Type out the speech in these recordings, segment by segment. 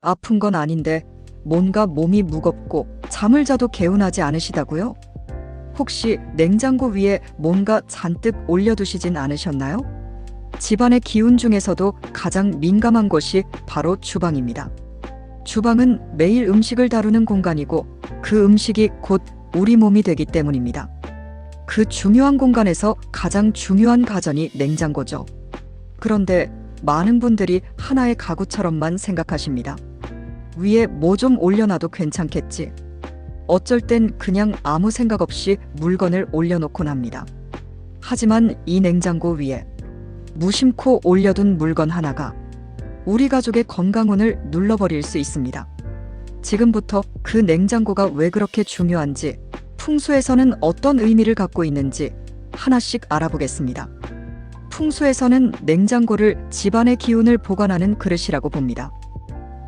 아픈 건 아닌데 뭔가 몸이 무겁고 잠을 자도 개운하지 않으시다고요? 혹시 냉장고 위에 뭔가 잔뜩 올려두시진 않으셨나요? 집안의 기운 중에서도 가장 민감한 곳이 바로 주방입니다. 주방은 매일 음식을 다루는 공간이고 그 음식이 곧 우리 몸이 되기 때문입니다. 그 중요한 공간에서 가장 중요한 가전이 냉장고죠. 그런데 많은 분들이 하나의 가구처럼만 생각하십니다. 위에 뭐 좀 올려놔도 괜찮겠지. 어쩔 땐 그냥 아무 생각 없이 물건을 올려놓곤 합니다. 하지만 이 냉장고 위에 무심코 올려둔 물건 하나가 우리 가족의 건강운을 눌러버릴 수 있습니다. 지금부터 그 냉장고가 왜 그렇게 중요한지, 풍수에서는 어떤 의미를 갖고 있는지 하나씩 알아보겠습니다. 풍수에서는 냉장고를 집안의 기운을 보관하는 그릇이라고 봅니다.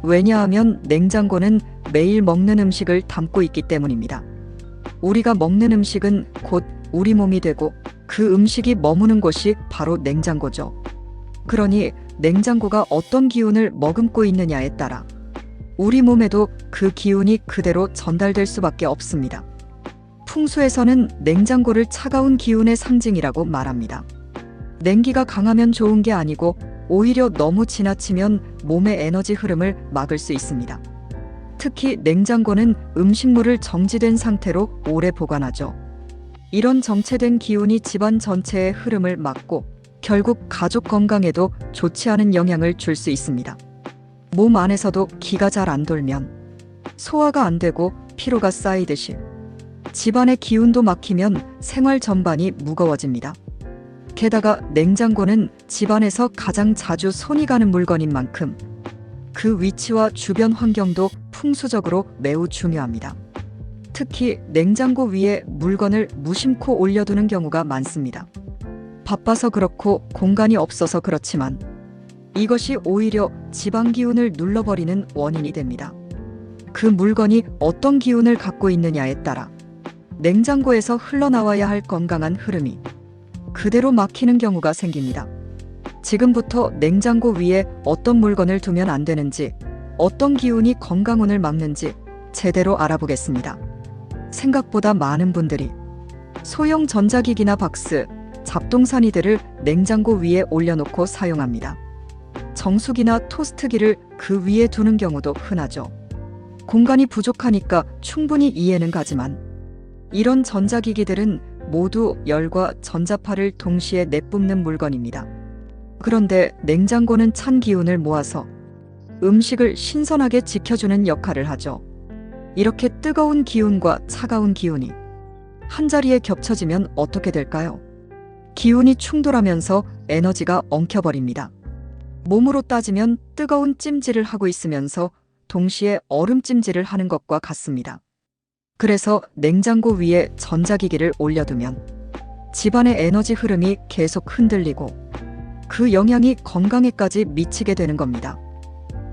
왜냐하면 냉장고는 매일 먹는 음식을 담고 있기 때문입니다. 우리가 먹는 음식은 곧 우리 몸이 되고 그 음식이 머무는 곳이 바로 냉장고죠. 그러니 냉장고가 어떤 기운을 머금고 있느냐에 따라 우리 몸에도 그 기운이 그대로 전달될 수밖에 없습니다. 풍수에서는 냉장고를 차가운 기운의 상징이라고 말합니다. 냉기가 강하면 좋은 게 아니고 오히려 너무 지나치면 몸의 에너지 흐름을 막을 수 있습니다. 특히 냉장고는 음식물을 정지된 상태로 오래 보관하죠. 이런 정체된 기운이 집안 전체의 흐름을 막고 결국 가족 건강에도 좋지 않은 영향을 줄 수 있습니다. 몸 안에서도 기가 잘 안 돌면 소화가 안 되고 피로가 쌓이듯이 집안의 기운도 막히면 생활 전반이 무거워집니다. 게다가 냉장고는 집안에서 가장 자주 손이 가는 물건인 만큼 그 위치와 주변 환경도 풍수적으로 매우 중요합니다. 특히 냉장고 위에 물건을 무심코 올려두는 경우가 많습니다. 바빠서 그렇고 공간이 없어서 그렇지만 이것이 오히려 집안 기운을 눌러버리는 원인이 됩니다. 그 물건이 어떤 기운을 갖고 있느냐에 따라 냉장고에서 흘러나와야 할 건강한 흐름이 그대로 막히는 경우가 생깁니다. 지금부터 냉장고 위에 어떤 물건을 두면 안 되는지, 어떤 기운이 건강운을 막는지 제대로 알아보겠습니다. 생각보다 많은 분들이 소형 전자기기나 박스, 잡동사니들을 냉장고 위에 올려놓고 사용합니다. 정수기나 토스트기를 그 위에 두는 경우도 흔하죠. 공간이 부족하니까 충분히 이해는 가지만 이런 전자기기들은 모두 열과 전자파를 동시에 내뿜는 물건입니다. 그런데 냉장고는 찬 기운을 모아서 음식을 신선하게 지켜주는 역할을 하죠. 이렇게 뜨거운 기운과 차가운 기운이 한자리에 겹쳐지면 어떻게 될까요? 기운이 충돌하면서 에너지가 엉켜버립니다. 몸으로 따지면 뜨거운 찜질을 하고 있으면서 동시에 얼음 찜질을 하는 것과 같습니다. 그래서 냉장고 위에 전자기기를 올려두면 집안의 에너지 흐름이 계속 흔들리고 그 영향이 건강에까지 미치게 되는 겁니다.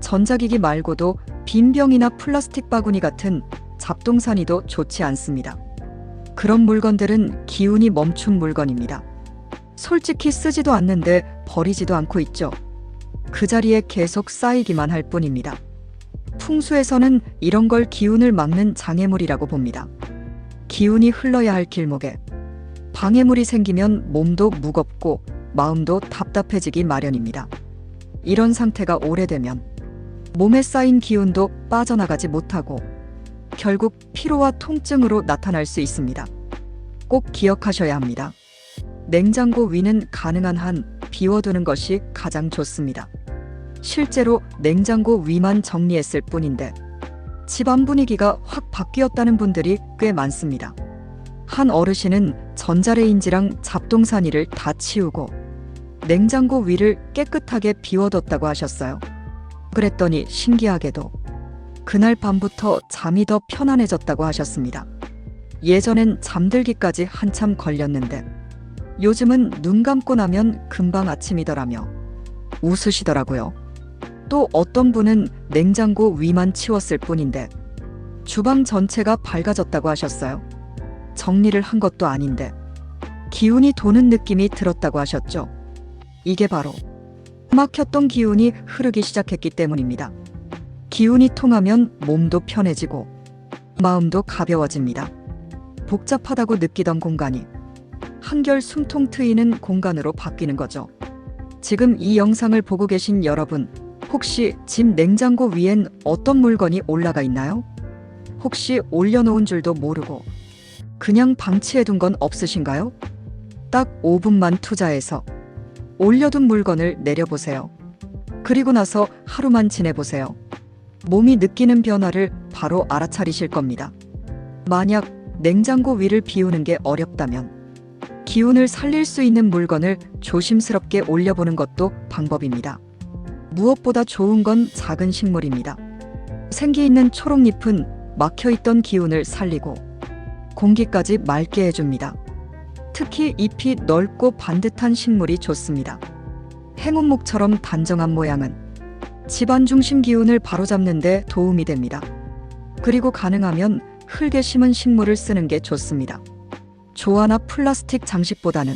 전자기기 말고도 빈 병이나 플라스틱 바구니 같은 잡동사니도 좋지 않습니다. 그런 물건들은 기운이 멈춘 물건입니다. 솔직히 쓰지도 않는데 버리지도 않고 있죠. 그 자리에 계속 쌓이기만 할 뿐입니다. 풍수에서는 이런 걸 기운을 막는 장애물이라고 봅니다. 기운이 흘러야 할 길목에 방해물이 생기면 몸도 무겁고 마음도 답답해지기 마련입니다. 이런 상태가 오래되면 몸에 쌓인 기운도 빠져나가지 못하고 결국 피로와 통증으로 나타날 수 있습니다. 꼭 기억하셔야 합니다. 냉장고 위는 가능한 한 비워두는 것이 가장 좋습니다. 실제로 냉장고 위만 정리했을 뿐인데 집안 분위기가 확 바뀌었다는 분들이 꽤 많습니다. 한 어르신은 전자레인지랑 잡동사니를 다 치우고 냉장고 위를 깨끗하게 비워뒀다고 하셨어요. 그랬더니 신기하게도 그날 밤부터 잠이 더 편안해졌다고 하셨습니다. 예전엔 잠들기까지 한참 걸렸는데 요즘은 눈 감고 나면 금방 아침이더라며 웃으시더라고요. 또 어떤 분은 냉장고 위만 치웠을 뿐인데 주방 전체가 밝아졌다고 하셨어요. 정리를 한 것도 아닌데 기운이 도는 느낌이 들었다고 하셨죠. 이게 바로 막혔던 기운이 흐르기 시작했기 때문입니다. 기운이 통하면 몸도 편해지고 마음도 가벼워집니다. 복잡하다고 느끼던 공간이 한결 숨통 트이는 공간으로 바뀌는 거죠. 지금 이 영상을 보고 계신 여러분, 혹시 집 냉장고 위엔 어떤 물건이 올라가 있나요? 혹시 올려놓은 줄도 모르고 그냥 방치해둔 건 없으신가요? 딱 5분만 투자해서 올려둔 물건을 내려보세요. 그리고 나서 하루만 지내보세요. 몸이 느끼는 변화를 바로 알아차리실 겁니다. 만약 냉장고 위를 비우는 게 어렵다면 기운을 살릴 수 있는 물건을 조심스럽게 올려보는 것도 방법입니다. 무엇보다 좋은 건 작은 식물입니다. 생기 있는 초록잎은 막혀있던 기운을 살리고 공기까지 맑게 해줍니다. 특히 잎이 넓고 반듯한 식물이 좋습니다. 행운목처럼 단정한 모양은 집안 중심 기운을 바로잡는 데 도움이 됩니다. 그리고 가능하면 흙에 심은 식물을 쓰는 게 좋습니다. 조화나 플라스틱 장식보다는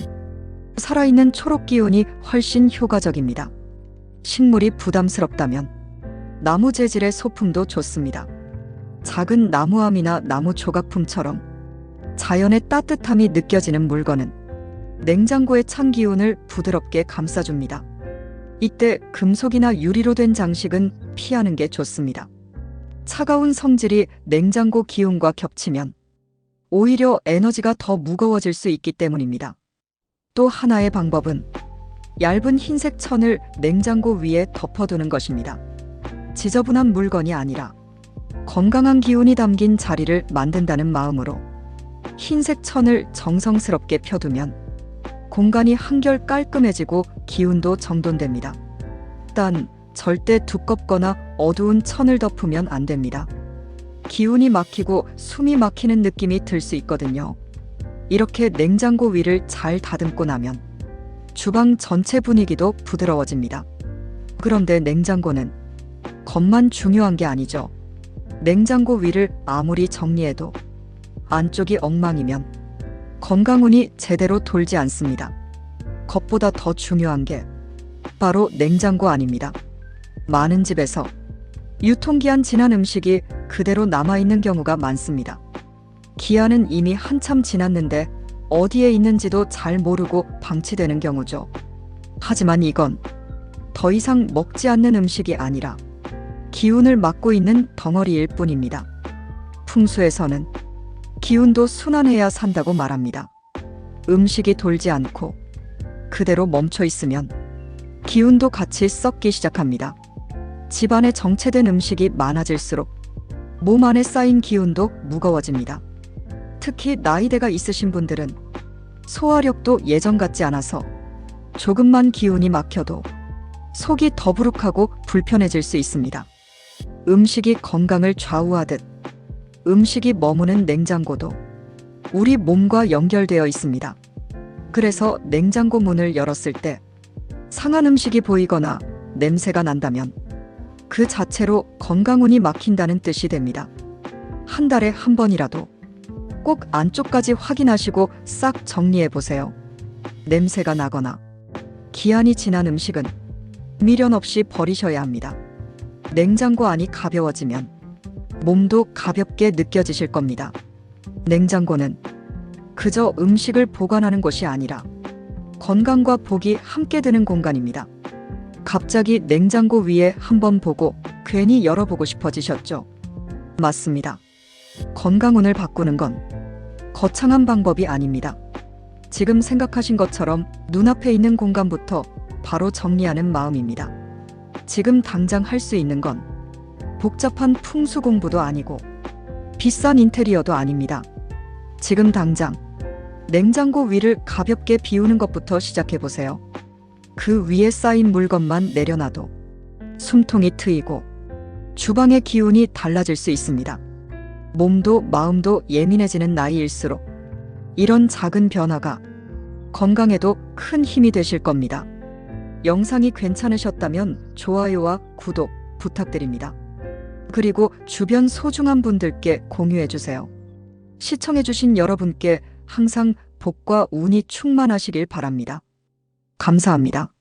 살아있는 초록 기운이 훨씬 효과적입니다. 식물이 부담스럽다면 나무 재질의 소품도 좋습니다. 작은 나무함이나 나무 조각품처럼 자연의 따뜻함이 느껴지는 물건은 냉장고의 찬 기운을 부드럽게 감싸줍니다. 이때 금속이나 유리로 된 장식은 피하는 게 좋습니다. 차가운 성질이 냉장고 기운과 겹치면 오히려 에너지가 더 무거워질 수 있기 때문입니다. 또 하나의 방법은 얇은 흰색 천을 냉장고 위에 덮어두는 것입니다. 지저분한 물건이 아니라 건강한 기운이 담긴 자리를 만든다는 마음으로 흰색 천을 정성스럽게 펴두면 공간이 한결 깔끔해지고 기운도 정돈됩니다. 단, 절대 두껍거나 어두운 천을 덮으면 안 됩니다. 기운이 막히고 숨이 막히는 느낌이 들 수 있거든요. 이렇게 냉장고 위를 잘 다듬고 나면 주방 전체 분위기도 부드러워집니다. 그런데 냉장고는 겉만 중요한 게 아니죠. 냉장고 위를 아무리 정리해도 안쪽이 엉망이면 건강운이 제대로 돌지 않습니다. 겉보다 더 중요한 게 바로 냉장고 안입니다. 많은 집에서 유통기한 지난 음식이 그대로 남아있는 경우가 많습니다. 기한은 이미 한참 지났는데 어디에 있는지도 잘 모르고 방치되는 경우죠. 하지만 이건 더 이상 먹지 않는 음식이 아니라 기운을 막고 있는 덩어리일 뿐입니다. 풍수에서는 기운도 순환해야 산다고 말합니다. 음식이 돌지 않고 그대로 멈춰 있으면 기운도 같이 썩기 시작합니다. 집안에 정체된 음식이 많아질수록 몸 안에 쌓인 기운도 무거워집니다. 특히 나이대가 있으신 분들은 소화력도 예전 같지 않아서 조금만 기운이 막혀도 속이 더부룩하고 불편해질 수 있습니다. 음식이 건강을 좌우하듯 음식이 머무는 냉장고도 우리 몸과 연결되어 있습니다. 그래서 냉장고 문을 열었을 때 상한 음식이 보이거나 냄새가 난다면 그 자체로 건강운이 막힌다는 뜻이 됩니다. 한 달에 한 번이라도 꼭 안쪽까지 확인하시고 싹 정리해 보세요. 냄새가 나거나 기한이 지난 음식은 미련 없이 버리셔야 합니다. 냉장고 안이 가벼워지면 몸도 가볍게 느껴지실 겁니다. 냉장고는 그저 음식을 보관하는 곳이 아니라 건강과 복이 함께 드는 공간입니다. 갑자기 냉장고 위에 한번 보고 괜히 열어보고 싶어지셨죠? 맞습니다. 건강운을 바꾸는 건 거창한 방법이 아닙니다. 지금 생각하신 것처럼 눈앞에 있는 공간부터 바로 정리하는 마음입니다. 지금 당장 할 수 있는 건 복잡한 풍수 공부도 아니고 비싼 인테리어도 아닙니다. 지금 당장 냉장고 위를 가볍게 비우는 것부터 시작해보세요. 그 위에 쌓인 물건만 내려놔도 숨통이 트이고 주방의 기운이 달라질 수 있습니다. 몸도 마음도 예민해지는 나이일수록 이런 작은 변화가 건강에도 큰 힘이 되실 겁니다. 영상이 괜찮으셨다면 좋아요와 구독 부탁드립니다. 그리고 주변 소중한 분들께 공유해주세요. 시청해주신 여러분께 항상 복과 운이 충만하시길 바랍니다. 감사합니다.